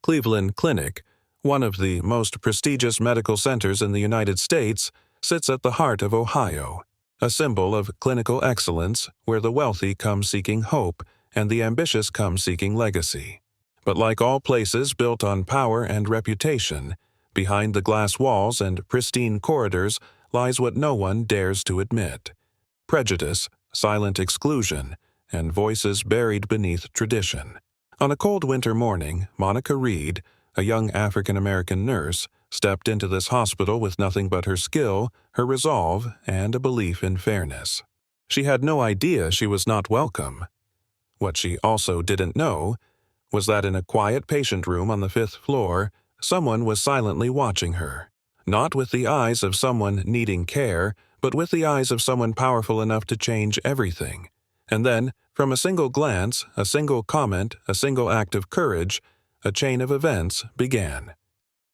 Cleveland Clinic, one of the most prestigious medical centers in the United States, sits at the heart of Ohio, a symbol of clinical excellence where the wealthy come seeking hope and the ambitious come seeking legacy. But like all places built on power and reputation, behind the glass walls and pristine corridors lies what no one dares to admit: prejudice, silent exclusion, and voices buried beneath tradition. On a cold winter morning, Monica Reed, a young African-American nurse, stepped into this hospital with nothing but her skill, her resolve, and a belief in fairness. She had no idea she was not welcome. What she also didn't know was that in a quiet patient room on the 5th floor, someone was silently watching her, not with the eyes of someone needing care, but with the eyes of someone powerful enough to change everything. And then, from a single glance, a single comment, a single act of courage, a chain of events began.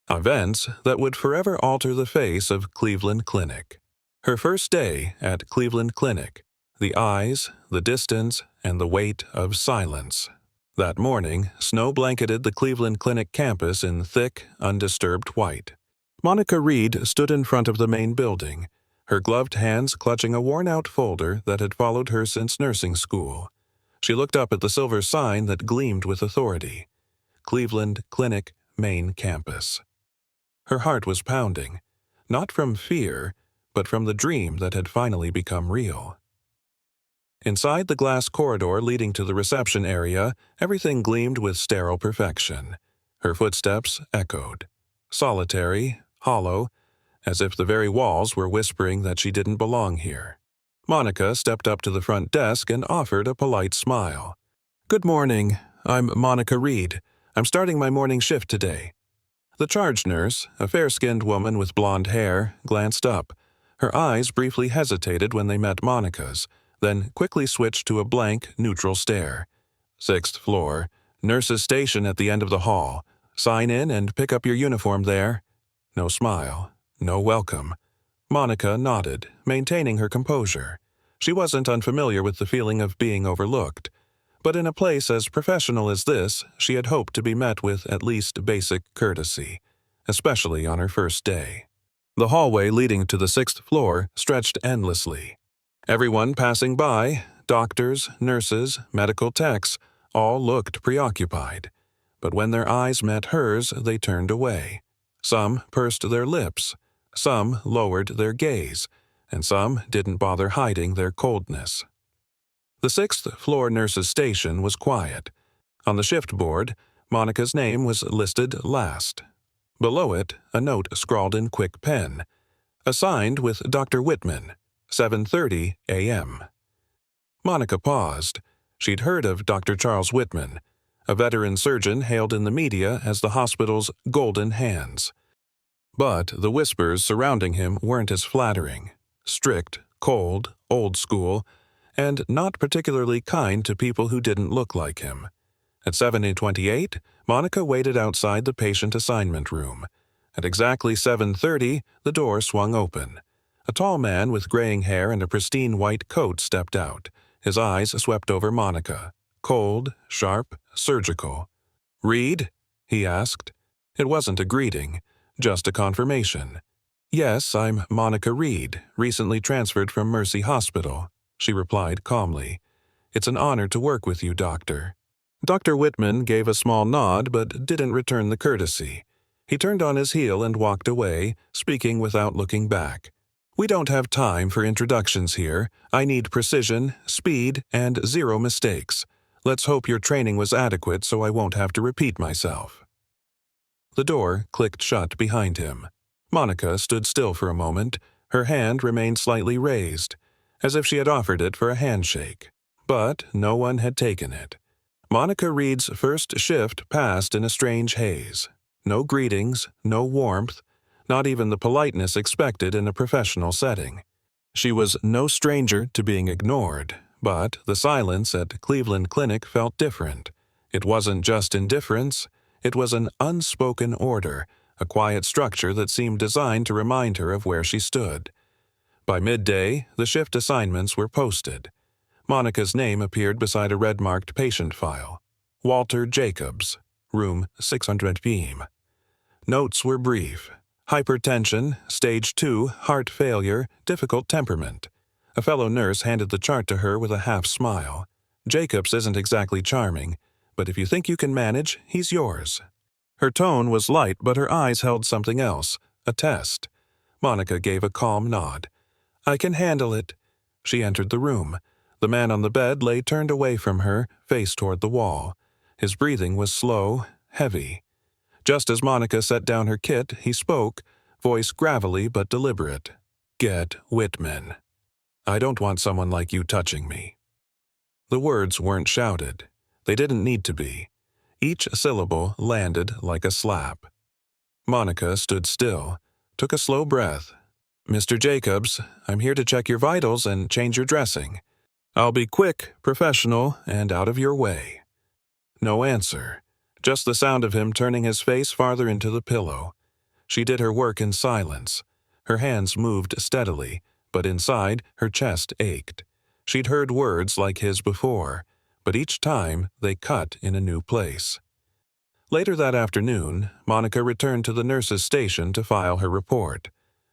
Events that would forever alter the face of Cleveland Clinic. Her first day at Cleveland Clinic, the eyes, the distance, and the weight of silence. That morning, snow blanketed the Cleveland Clinic campus in thick, undisturbed white. Monica Reed stood in front of the main building, her gloved hands clutching a worn-out folder that had followed her since nursing school. She looked up at the silver sign that gleamed with authority: Cleveland Clinic Main Campus. Her heart was pounding, not from fear, but from the dream that had finally become real. Inside the glass corridor leading to the reception area, everything gleamed with sterile perfection. Her footsteps echoed, solitary, hollow, as if the very walls were whispering that she didn't belong here. Monica stepped up to the front desk and offered a polite smile. "Good morning. I'm Monica Reed. I'm starting my morning shift today." The charge nurse, a fair-skinned woman with blonde hair, glanced up. Her eyes briefly hesitated when they met Monica's, then quickly switched to a blank, neutral stare. "6th floor. Nurse's station at the end of the hall. Sign in and pick up your uniform there." No smile. No welcome. Monica nodded, maintaining her composure. She wasn't unfamiliar with the feeling of being overlooked, but in a place as professional as this, she had hoped to be met with at least basic courtesy, especially on her first day. The hallway leading to the 6th floor stretched endlessly. Everyone passing by, doctors, nurses, medical techs, all looked preoccupied. But when their eyes met hers, they turned away. Some pursed their lips, some lowered their gaze, and some didn't bother hiding their coldness. The 6th floor nurse's station was quiet. On the shift board, Monica's name was listed last. Below it, a note scrawled in quick pen, assigned with Dr. Whitman, 7:30 a.m. Monica paused. She'd heard of Dr. Charles Whitman, a veteran surgeon hailed in the media as the hospital's golden hands. But the whispers surrounding him weren't as flattering: strict, cold, old school, and not particularly kind to people who didn't look like him. At 7:28, Monica waited outside the patient assignment room. At exactly 7:30, the door swung open. A tall man with graying hair and a pristine white coat stepped out. His eyes swept over Monica, cold, sharp, surgical. "Reed?" he asked. It wasn't a greeting, just a confirmation. "Yes, I'm Monica Reed, recently transferred from Mercy Hospital," she replied calmly. "It's an honor to work with you, Doctor." Dr. Whitman gave a small nod but didn't return the courtesy. He turned on his heel and walked away, speaking without looking back. "We don't have time for introductions here. I need precision, speed, and zero mistakes. Let's hope your training was adequate so I won't have to repeat myself." The door clicked shut behind him. Monica stood still for a moment. Her hand remained slightly raised, as if she had offered it for a handshake. But no one had taken it. Monica Reed's first shift passed in a strange haze. No greetings, no warmth, not even the politeness expected in a professional setting. She was no stranger to being ignored, but the silence at Cleveland Clinic felt different. It wasn't just indifference, it was an unspoken order, a quiet structure that seemed designed to remind her of where she stood. By midday, the shift assignments were posted. Monica's name appeared beside a red-marked patient file. Walter Jacobs, room 600 beam. Notes were brief. Hypertension, stage 2, heart failure, difficult temperament. A fellow nurse handed the chart to her with a half smile. Jacobs isn't exactly charming, but if you think you can manage, he's yours. Her tone was light, but her eyes held something else, a test. Monica gave a calm nod. I can handle it. She entered the room. The man on the bed lay turned away from her, face toward the wall. His breathing was slow, heavy. Just as Monica set down her kit, he spoke, voice gravelly but deliberate. Get Whitman. I don't want someone like you touching me. The words weren't shouted. They didn't need to be. Each syllable landed like a slap. Monica stood still, took a slow breath. Mr. Jacobs, I'm here to check your vitals and change your dressing. I'll be quick, professional, and out of your way. No answer. Just the sound of him turning his face farther into the pillow. She did her work in silence. Her hands moved steadily, but inside, her chest ached. She'd heard words like his before, but each time they cut in a new place. Later that afternoon, Monica returned to the nurse's station to file her report.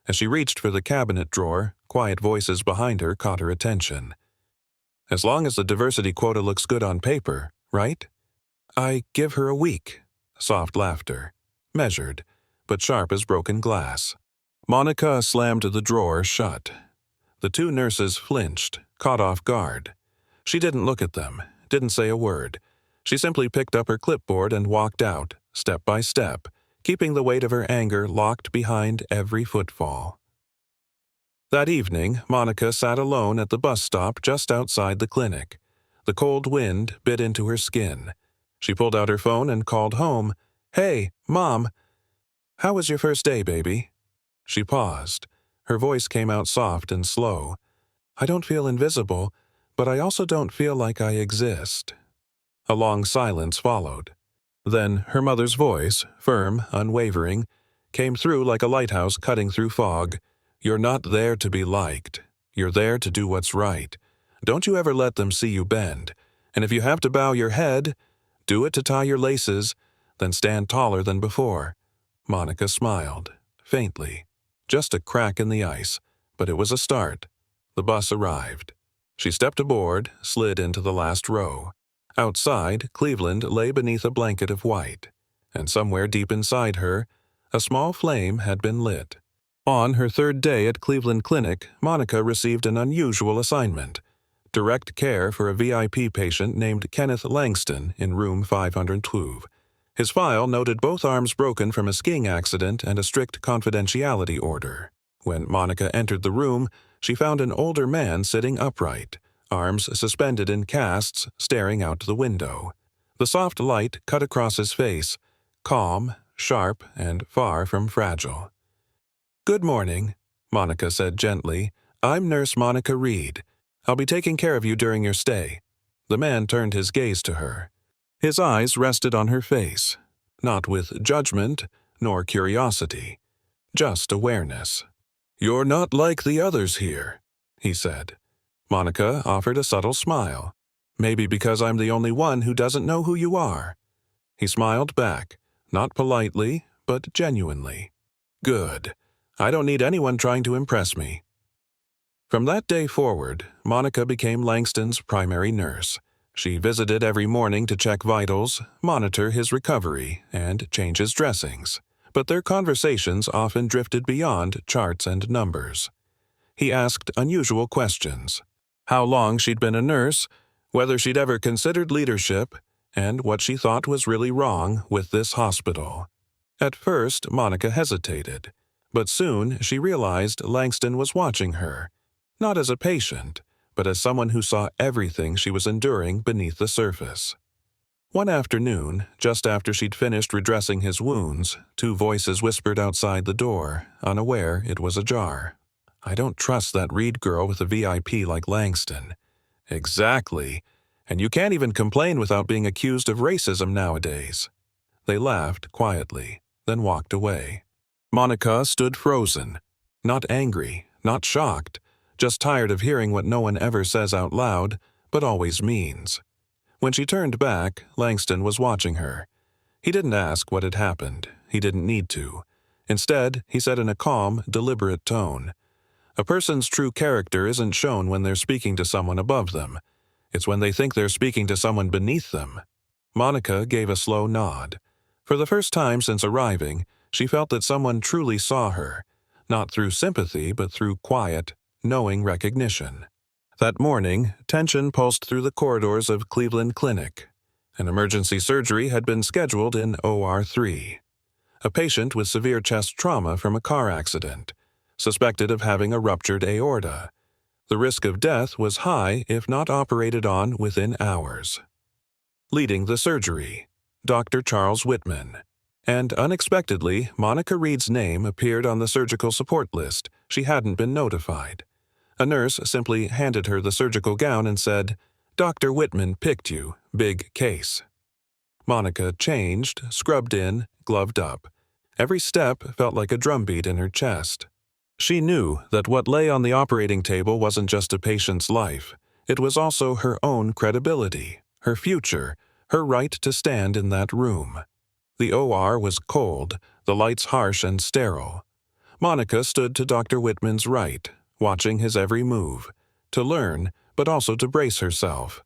As she reached for the cabinet drawer, quiet voices behind her caught her attention. As long as the diversity quota looks good on paper, right? I give her a week. Soft laughter. Measured, but sharp as broken glass. Monica slammed the drawer shut. The two nurses flinched, caught off guard. She didn't look at them, didn't say a word. She simply picked up her clipboard and walked out, step by step, keeping the weight of her anger locked behind every footfall. That evening, Monica sat alone at the bus stop just outside the clinic. The cold wind bit into her skin. She pulled out her phone and called home. Hey, Mom. How was your first day, baby? She paused. Her voice came out soft and slow. I don't feel invisible, but I also don't feel like I exist. A long silence followed. Then her mother's voice, firm, unwavering, came through like a lighthouse cutting through fog. You're not there to be liked. You're there to do what's right. Don't you ever let them see you bend. And if you have to bow your head, do it to tie your laces, then stand taller than before. Monica smiled, faintly. Just a crack in the ice, but it was a start. The bus arrived. She stepped aboard, slid into the last row. Outside, Cleveland lay beneath a blanket of white, and somewhere deep inside her, a small flame had been lit. On her third day at Cleveland Clinic, Monica received an unusual assignment: direct care for a VIP patient named Kenneth Langston in room 512. His file noted both arms broken from a skiing accident and a strict confidentiality order. When Monica entered the room, she found an older man sitting upright, arms suspended in casts, staring out the window. The soft light cut across his face, calm, sharp, and far from fragile. Good morning, Monica said gently. I'm Nurse Monica Reed. I'll be taking care of you during your stay. The man turned his gaze to her. His eyes rested on her face, not with judgment nor curiosity, just awareness. You're not like the others here, he said. Monica offered a subtle smile. Maybe because I'm the only one who doesn't know who you are. He smiled back, not politely, but genuinely. Good. I don't need anyone trying to impress me. From that day forward, Monica became Langston's primary nurse. She visited every morning to check vitals, monitor his recovery, and change his dressings. But their conversations often drifted beyond charts and numbers. He asked unusual questions: how long she'd been a nurse, whether she'd ever considered leadership, and what she thought was really wrong with this hospital. At first, Monica hesitated, but soon she realized Langston was watching her, not as a patient, but as someone who saw everything she was enduring beneath the surface. One afternoon, just after she'd finished redressing his wounds, two voices whispered outside the door, unaware it was ajar. I don't trust that Reed girl with a VIP like Langston. Exactly. And you can't even complain without being accused of racism nowadays. They laughed quietly, then walked away. Monica stood frozen, not angry, not shocked, just tired of hearing what no one ever says out loud, but always means. When she turned back, Langston was watching her. He didn't ask what had happened. He didn't need to. Instead, he said in a calm, deliberate tone, "A person's true character isn't shown when they're speaking to someone above them. It's when they think they're speaking to someone beneath them." Monica gave a slow nod. For the first time since arriving, she felt that someone truly saw her, not through sympathy but through quiet, knowing recognition. That morning, tension pulsed through the corridors of Cleveland Clinic. An emergency surgery had been scheduled in OR 3. A patient with severe chest trauma from a car accident, suspected of having a ruptured aorta. The risk of death was high if not operated on within hours. Leading the surgery, Dr. Charles Whitman. And unexpectedly, Monica Reed's name appeared on the surgical support list. She hadn't been notified. A nurse simply handed her the surgical gown and said, "Dr. Whitman picked you. Big case." Monica changed, scrubbed in, gloved up. Every step felt like a drumbeat in her chest. She knew that what lay on the operating table wasn't just a patient's life. It was also her own credibility, her future, her right to stand in that room. The OR was cold, the lights harsh and sterile. Monica stood to Dr. Whitman's right, watching his every move, to learn, but also to brace herself.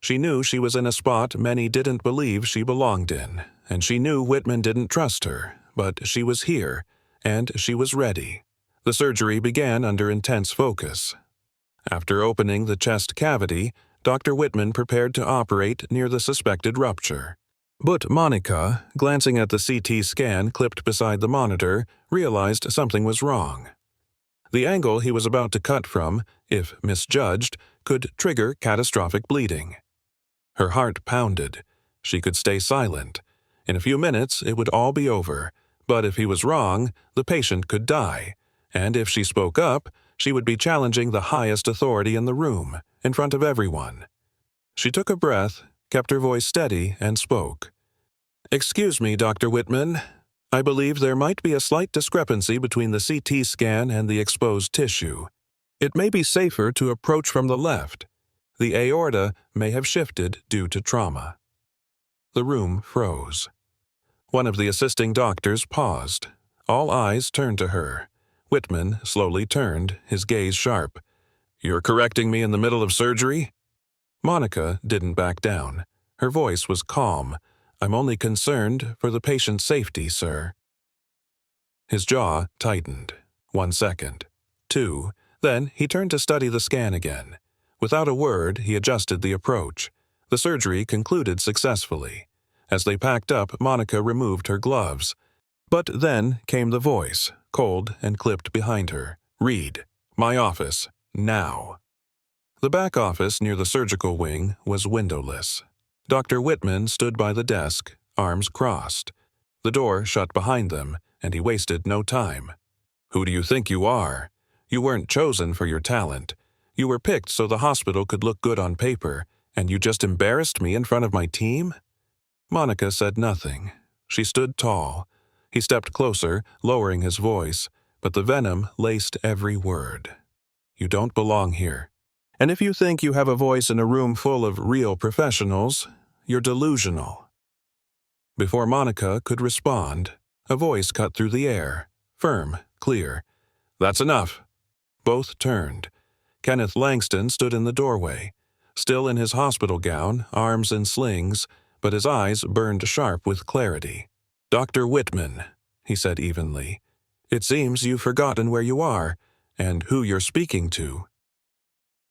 She knew she was in a spot many didn't believe she belonged in, and she knew Whitman didn't trust her, but she was here, and she was ready. The surgery began under intense focus. After opening the chest cavity, Dr. Whitman prepared to operate near the suspected rupture. But Monica, glancing at the CT scan clipped beside the monitor, realized something was wrong. The angle he was about to cut from, if misjudged, could trigger catastrophic bleeding. Her heart pounded. She could stay silent. In a few minutes, it would all be over. But if he was wrong, the patient could die. And if she spoke up, she would be challenging the highest authority in the room, in front of everyone. She took a breath, kept her voice steady, and spoke. "Excuse me, Dr. Whitman. I believe there might be a slight discrepancy between the CT scan and the exposed tissue. It may be safer to approach from the left. The aorta may have shifted due to trauma." The room froze. One of the assisting doctors paused. All eyes turned to her. Whitman slowly turned, his gaze sharp. "You're correcting me in the middle of surgery?" Monica didn't back down. Her voice was calm. "I'm only concerned for the patient's safety, sir." His jaw tightened. 1 second. 2. Then he turned to study the scan again. Without a word, he adjusted the approach. The surgery concluded successfully. As they packed up, Monica removed her gloves. But then came the voice, cold and clipped behind her. "Reed, my office, now." The back office near the surgical wing was windowless. Dr. Whitman stood by the desk, arms crossed. The door shut behind them, and he wasted no time. "Who do you think you are? You weren't chosen for your talent. You were picked so the hospital could look good on paper, and you just embarrassed me in front of my team?" Monica said nothing. She stood tall. He stepped closer, lowering his voice, but the venom laced every word. "You don't belong here. And if you think you have a voice in a room full of real professionals, you're delusional." Before Monica could respond, a voice cut through the air, firm, clear. "That's enough." Both turned. Kenneth Langston stood in the doorway, still in his hospital gown, arms in slings, but his eyes burned sharp with clarity. "Dr. Whitman," he said evenly, "it seems you've forgotten where you are, and who you're speaking to."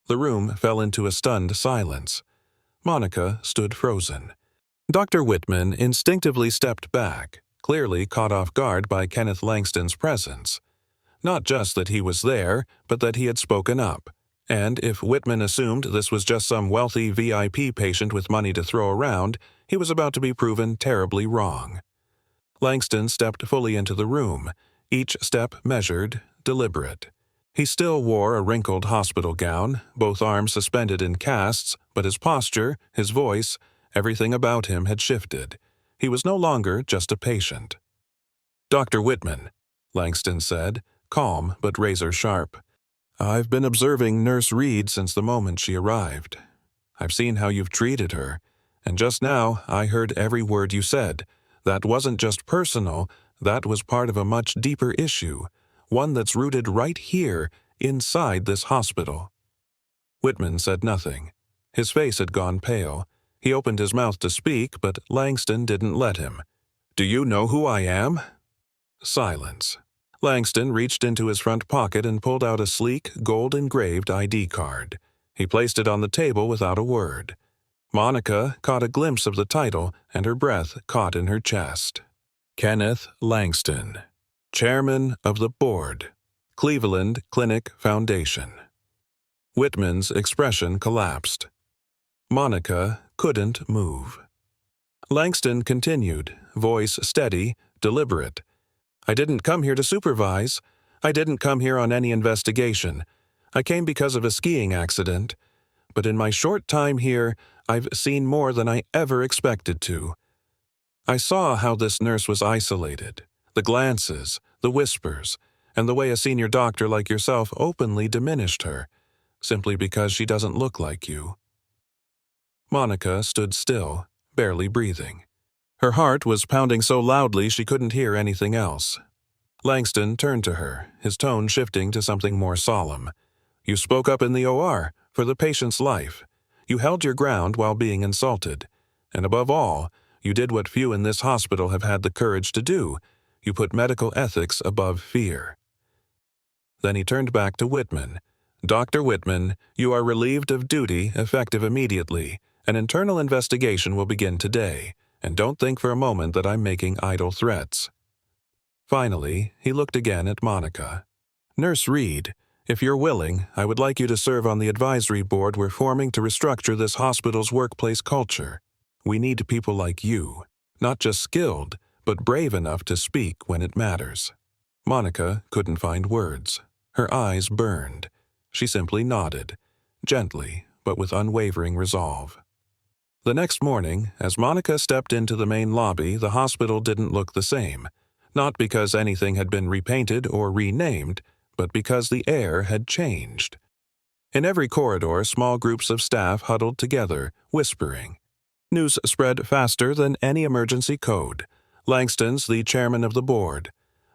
The room fell into a stunned silence. Monica stood frozen. Dr. Whitman instinctively stepped back, clearly caught off guard by Kenneth Langston's presence. Not just that he was there, but that he had spoken up. And if Whitman assumed this was just some wealthy VIP patient with money to throw around, he was about to be proven terribly wrong. Langston stepped fully into the room, each step measured, deliberate. He still wore a wrinkled hospital gown, both arms suspended in casts, but his posture, his voice, everything about him had shifted. He was no longer just a patient. "Dr. Whitman," Langston said, calm but razor-sharp. "I've been observing Nurse Reed since the moment she arrived. I've seen how you've treated her, and just now I heard every word you said. That wasn't just personal, that was part of a much deeper issue, one that's rooted right here, inside this hospital. Whitman said nothing. His face had gone pale. He opened his mouth to speak, but Langston didn't let him. "Do you know who I am?" Silence. Langston reached into his front pocket and pulled out a sleek, gold-engraved ID card. He placed it on the table without a word. Monica caught a glimpse of the title, and her breath caught in her chest. Kenneth Langston, Chairman of the Board, Cleveland Clinic Foundation. Whitman's expression collapsed. Monica couldn't move. Langston continued, voice steady, deliberate. "I didn't come here to supervise. I didn't come here on any investigation. I came because of a skiing accident. But in my short time here, I've seen more than I ever expected to. I saw how this nurse was isolated, the glances, the whispers, and the way a senior doctor like yourself openly diminished her, simply because she doesn't look like you." Monica stood still, barely breathing. Her heart was pounding so loudly she couldn't hear anything else. Langston turned to her, his tone shifting to something more solemn. "You spoke up in the OR, for the patient's life. You held your ground while being insulted. And above all, you did what few in this hospital have had the courage to do. You put medical ethics above fear." Then he turned back to Whitman. "Dr. Whitman, you are relieved of duty, effective immediately. An internal investigation will begin today, and don't think for a moment that I'm making idle threats." Finally, he looked again at Monica. "Nurse Reed, if you're willing, I would like you to serve on the advisory board we're forming to restructure this hospital's workplace culture. We need people like you, not just skilled, but brave enough to speak when it matters." Monica couldn't find words. Her eyes burned. She simply nodded, gently, but with unwavering resolve. The next morning, as Monica stepped into the main lobby, the hospital didn't look the same, not because anything had been repainted or renamed, but because the air had changed. In every corridor, small groups of staff huddled together, whispering. News spread faster than any emergency code. Langston's the chairman of the board.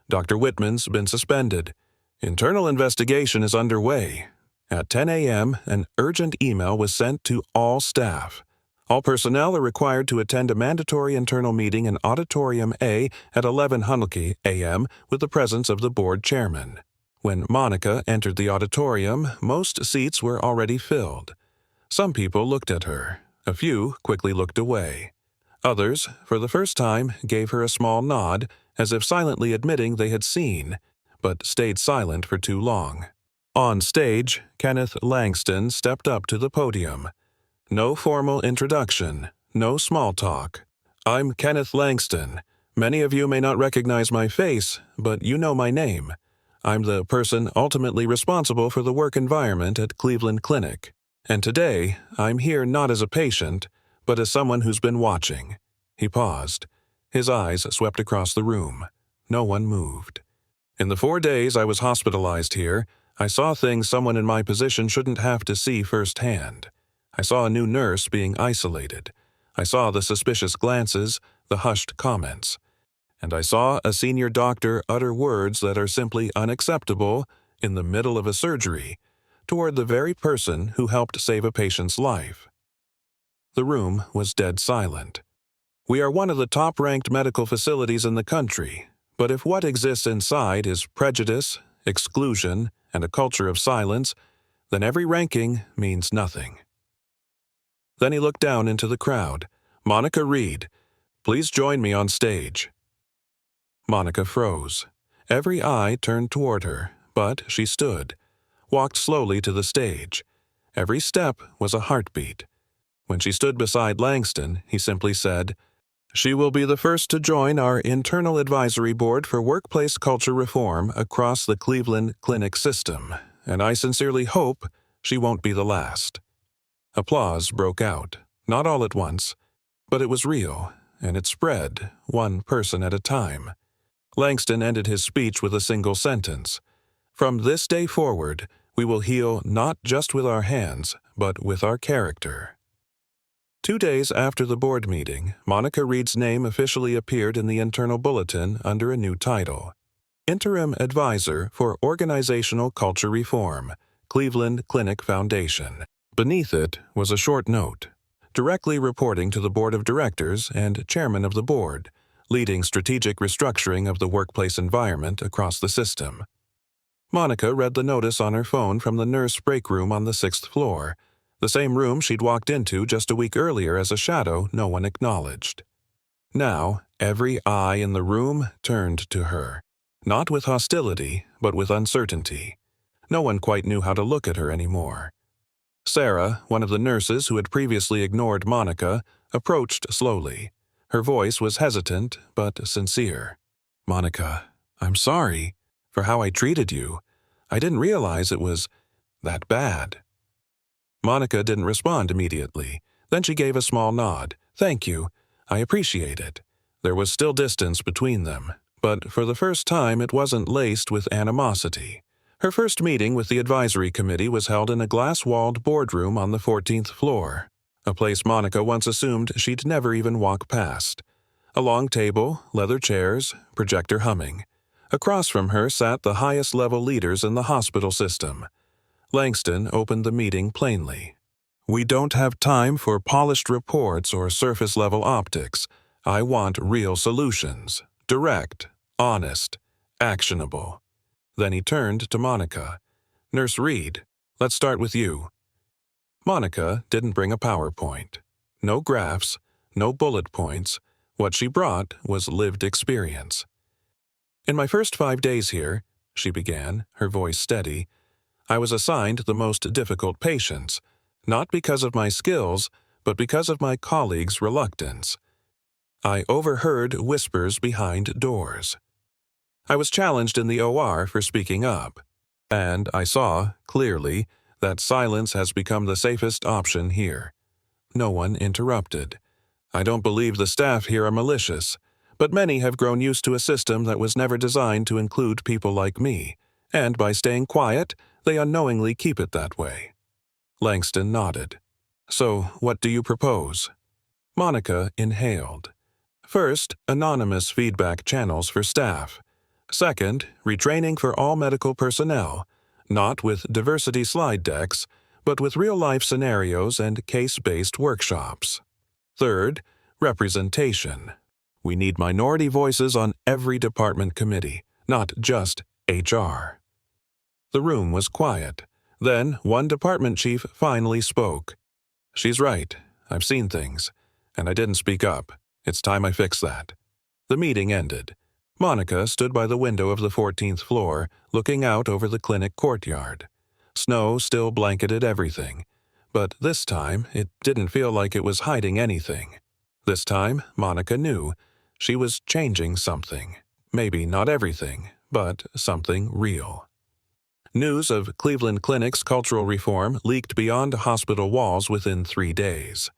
Dr. Whitman's been suspended. Internal investigation is underway. At 10 a.m., an urgent email was sent to all staff. All personnel are required to attend a mandatory internal meeting in Auditorium A at 11:00 a.m. with the presence of the board chairman. When Monica entered the auditorium, most seats were already filled. Some people looked at her. A few quickly looked away. Others, for the first time, gave her a small nod, as if silently admitting they had seen, but stayed silent for too long. On stage, Kenneth Langston stepped up to the podium. No formal introduction, no small talk. "I'm Kenneth Langston. Many of you may not recognize my face, but you know my name. I'm the person ultimately responsible for the work environment at Cleveland Clinic. And today, I'm here not as a patient, but as someone who's been watching." He paused. His eyes swept across the room. No one moved. "In the 4 days I was hospitalized here, I saw things someone in my position shouldn't have to see firsthand. I saw a new nurse being isolated. I saw the suspicious glances, the hushed comments. And I saw a senior doctor utter words that are simply unacceptable in the middle of a surgery, toward the very person who helped save a patient's life." The room was dead silent. "We are one of the top-ranked medical facilities in the country, but if what exists inside is prejudice, exclusion, and a culture of silence, then every ranking means nothing." Then he looked down into the crowd. "Monica Reed, please join me on stage." Monica froze. Every eye turned toward her, but she stood, walked slowly to the stage. Every step was a heartbeat. When she stood beside Langston, he simply said, "She will be the first to join our internal advisory board for workplace culture reform across the Cleveland Clinic system, and I sincerely hope she won't be the last." Applause broke out, not all at once, but it was real, and it spread, one person at a time. Langston ended his speech with a single sentence. "From this day forward, we will heal not just with our hands, but with our character." 2 days after the board meeting, Monica Reed's name officially appeared in the internal bulletin under a new title: Interim Advisor for Organizational Culture Reform, Cleveland Clinic Foundation. Beneath it was a short note, directly reporting to the Board of Directors and Chairman of the Board, leading strategic restructuring of the workplace environment across the system. Monica read the notice on her phone from the nurse break room on the 6th floor, the same room she'd walked into just a week earlier as a shadow no one acknowledged. Now, every eye in the room turned to her, not with hostility, but with uncertainty. No one quite knew how to look at her anymore. Sarah, one of the nurses who had previously ignored Monica, approached slowly. Her voice was hesitant but sincere. "Monica, I'm sorry for how I treated you. I didn't realize it was that bad." Monica didn't respond immediately. Then she gave a small nod. "Thank you. I appreciate it." There was still distance between them, but for the first time it wasn't laced with animosity. Her first meeting with the advisory committee was held in a glass-walled boardroom on the 14th floor, a place Monica once assumed she'd never even walk past. A long table, leather chairs, projector humming. Across from her sat the highest-level leaders in the hospital system. Langston opened the meeting plainly. "We don't have time for polished reports or surface-level optics. I want real solutions. Direct, honest, actionable." Then he turned to Monica. "Nurse Reed, let's start with you." Monica didn't bring a PowerPoint. No graphs, no bullet points. What she brought was lived experience. "In my first 5 days here," she began, her voice steady, "I was assigned the most difficult patients, not because of my skills, but because of my colleagues' reluctance. I overheard whispers behind doors. I was challenged in the OR for speaking up, and I saw, clearly, that silence has become the safest option here." No one interrupted. "I don't believe the staff here are malicious, but many have grown used to a system that was never designed to include people like me, and by staying quiet, they unknowingly keep it that way." Langston nodded. "So, what do you propose?" Monica inhaled. "First, anonymous feedback channels for staff. Second, retraining for all medical personnel, not with diversity slide decks, but with real-life scenarios and case-based workshops. Third, representation. We need minority voices on every department committee, not just HR." The room was quiet. Then one department chief finally spoke. "She's right. I've seen things, and I didn't speak up. It's time I fix that." The meeting ended. Monica stood by the window of the 14th floor, looking out over the clinic courtyard. Snow still blanketed everything, but this time it didn't feel like it was hiding anything. This time, Monica knew she was changing something. Maybe not everything, but something real. News of Cleveland Clinic's cultural reform leaked beyond hospital walls within 3 days.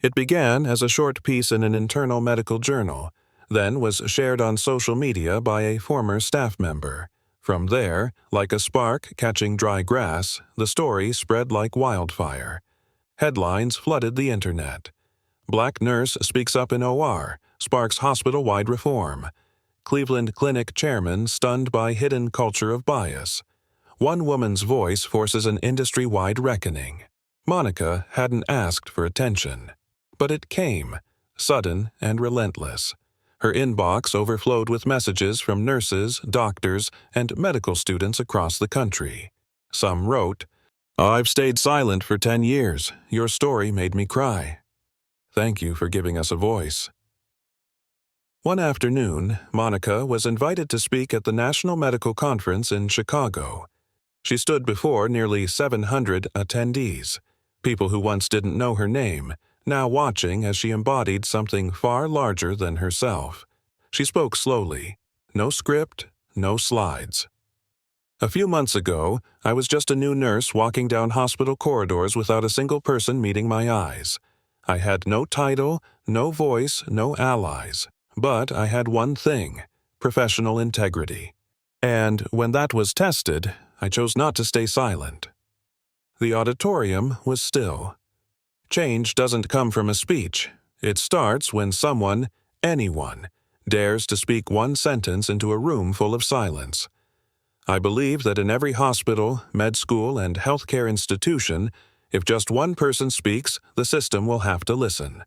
It began as a short piece in an internal medical journal, then was shared on social media by a former staff member. From there, like a spark catching dry grass, the story spread like wildfire. Headlines flooded the internet. "Black nurse speaks up in OR, sparks hospital-wide reform." "Cleveland Clinic chairman stunned by hidden culture of bias." "One woman's voice forces an industry-wide reckoning." Monica hadn't asked for attention, but it came, sudden and relentless. Her inbox overflowed with messages from nurses, doctors, and medical students across the country. Some wrote, "I've stayed silent for 10 years. Your story made me cry. Thank you for giving us a voice." One afternoon, Monica was invited to speak at the National Medical Conference in Chicago. She stood before nearly 700 attendees, people who once didn't know her name, now watching as she embodied something far larger than herself. She spoke slowly. No script, no slides. "A few months ago, I was just a new nurse walking down hospital corridors without a single person meeting my eyes. I had no title, no voice, no allies. But I had one thing: professional integrity. And when that was tested, I chose not to stay silent." The auditorium was still. Change doesn't come from a speech. It starts when someone, anyone, dares to speak one sentence into a room full of silence. I believe that in every hospital, med school, and healthcare institution, if just one person speaks, the system will have to listen.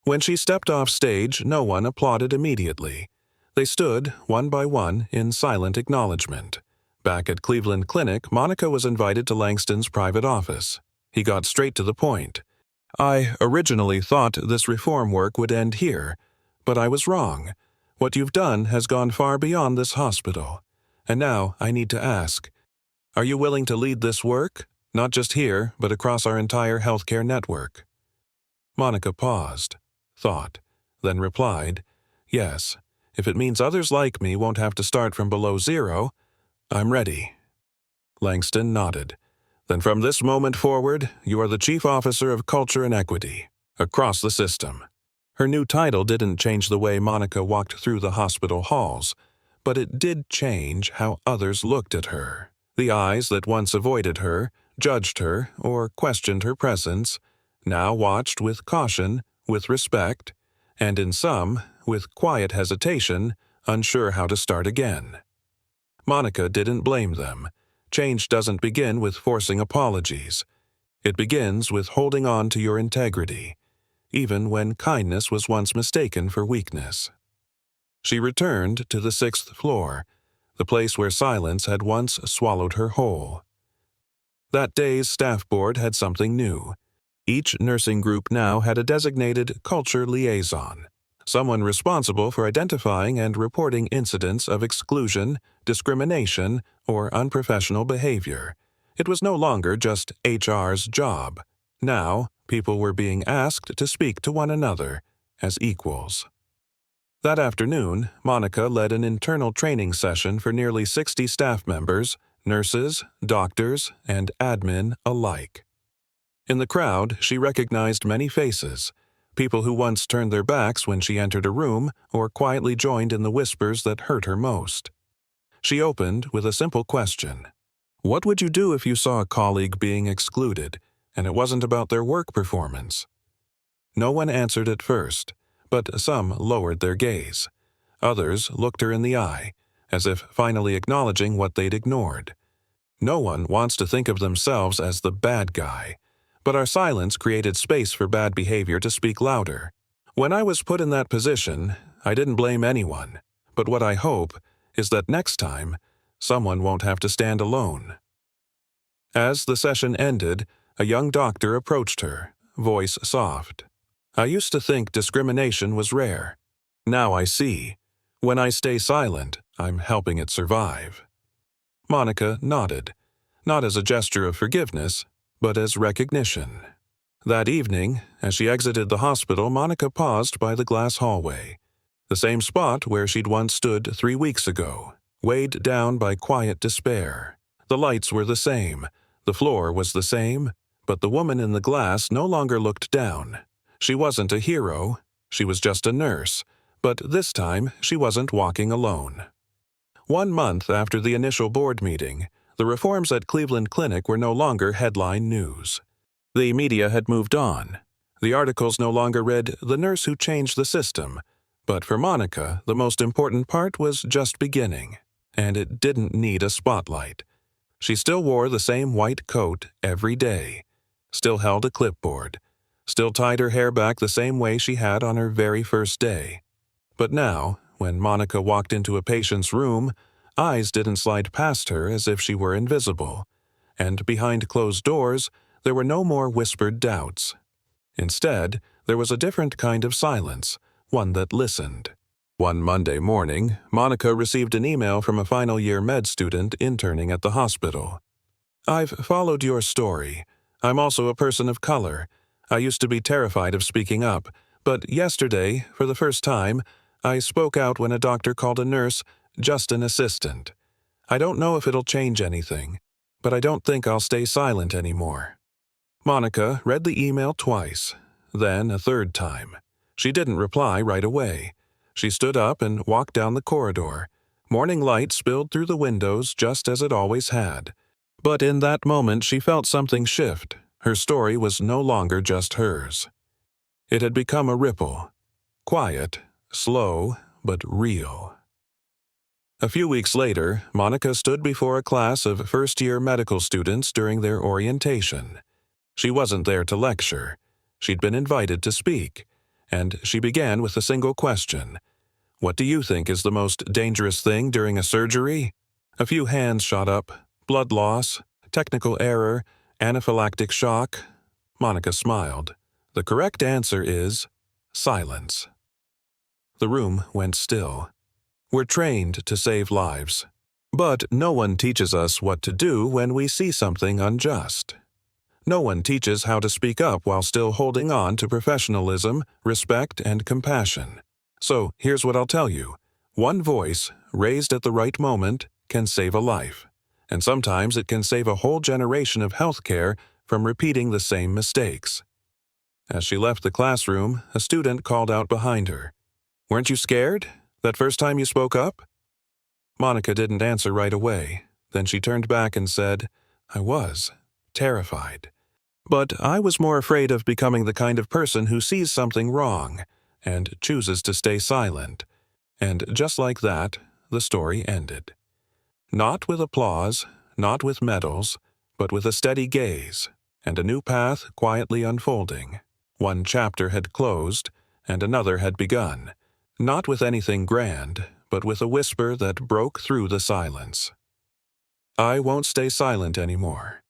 When she stepped off stage, no one applauded immediately. They stood, one by one, in silent acknowledgement. Back at Cleveland Clinic, Monica was invited to Langston's private office. He got straight to the point. "I originally thought this reform work would end here, but I was wrong. What you've done has gone far beyond this hospital. And now I need to ask, are you willing to lead this work, not just here, but across our entire healthcare network?" Monica paused, thought, then replied, "Yes, if it means others like me won't have to start from below zero, I'm ready." Langston nodded. "Then from this moment forward, you are the Chief Officer of Culture and Equity, across the system." Her new title didn't change the way Monica walked through the hospital halls, but it did change how others looked at her. The eyes that once avoided her, judged her, or questioned her presence, now watched with caution, with respect, and in some, with quiet hesitation, unsure how to start again. Monica didn't blame them. Change doesn't begin with forcing apologies. It begins with holding on to your integrity, even when kindness was once mistaken for weakness. She returned to the 6th floor, the place where silence had once swallowed her whole. That day's staff board had something new. Each nursing group now had a designated culture liaison, someone responsible for identifying and reporting incidents of exclusion, discrimination, or unprofessional behavior. It was no longer just HR's job. Now, people were being asked to speak to one another as equals. That afternoon, Monica led an internal training session for nearly 60 staff members, nurses, doctors, and admin alike. In the crowd, she recognized many faces, people who once turned their backs when she entered a room or quietly joined in the whispers that hurt her most. She opened with a simple question. What would you do if you saw a colleague being excluded, and it wasn't about their work performance? No one answered at first, but some lowered their gaze. Others looked her in the eye, as if finally acknowledging what they'd ignored. No one wants to think of themselves as the bad guy, but our silence created space for bad behavior to speak louder. When I was put in that position, I didn't blame anyone, but what I hope is that next time, someone won't have to stand alone. As the session ended, a young doctor approached her, voice soft. "I used to think discrimination was rare. Now I see. When I stay silent, I'm helping it survive." Monica nodded, not as a gesture of forgiveness, but as recognition. That evening, as she exited the hospital, Monica paused by the glass hallway, the same spot where she'd once stood 3 weeks ago, weighed down by quiet despair. The lights were the same, the floor was the same, but the woman in the glass no longer looked down. She wasn't a hero, she was just a nurse, but this time she wasn't walking alone. 1 month after the initial board meeting, the reforms at Cleveland Clinic were no longer headline news. The media had moved on. The articles no longer read, "The nurse who changed the system." But for Monica, the most important part was just beginning, and it didn't need a spotlight. She still wore the same white coat every day, still held a clipboard, still tied her hair back the same way she had on her very first day. But now, when Monica walked into a patient's room, eyes didn't slide past her as if she were invisible, and behind closed doors, there were no more whispered doubts. Instead, there was a different kind of silence, one that listened. One Monday morning, Monica received an email from a final-year med student interning at the hospital. "I've followed your story. I'm also a person of color. I used to be terrified of speaking up, but yesterday, for the first time, I spoke out when a doctor called a nurse just an assistant. I don't know if it'll change anything, but I don't think I'll stay silent anymore." Monica read the email twice, then a third time. She didn't reply right away. She stood up and walked down the corridor. Morning light spilled through the windows just as it always had. But in that moment she felt something shift. Her story was no longer just hers. It had become a ripple, quiet, slow, but real. A few weeks later, Monica stood before a class of first-year medical students during their orientation. She wasn't there to lecture. She'd been invited to speak, and she began with a single question. What do you think is the most dangerous thing during a surgery? A few hands shot up. Blood loss, technical error, anaphylactic shock. Monica smiled. The correct answer is silence. The room went still. We're trained to save lives. But no one teaches us what to do when we see something unjust. No one teaches how to speak up while still holding on to professionalism, respect, and compassion. So here's what I'll tell you. One voice, raised at the right moment, can save a life. And sometimes it can save a whole generation of healthcare from repeating the same mistakes. As she left the classroom, a student called out behind her. "Weren't you scared? That first time you spoke up?" Monica didn't answer right away. Then she turned back and said, "I was terrified. But I was more afraid of becoming the kind of person who sees something wrong and chooses to stay silent." And just like that, the story ended. Not with applause, not with medals, but with a steady gaze, and a new path quietly unfolding. One chapter had closed, and another had begun. Not with anything grand, but with a whisper that broke through the silence. I won't stay silent anymore.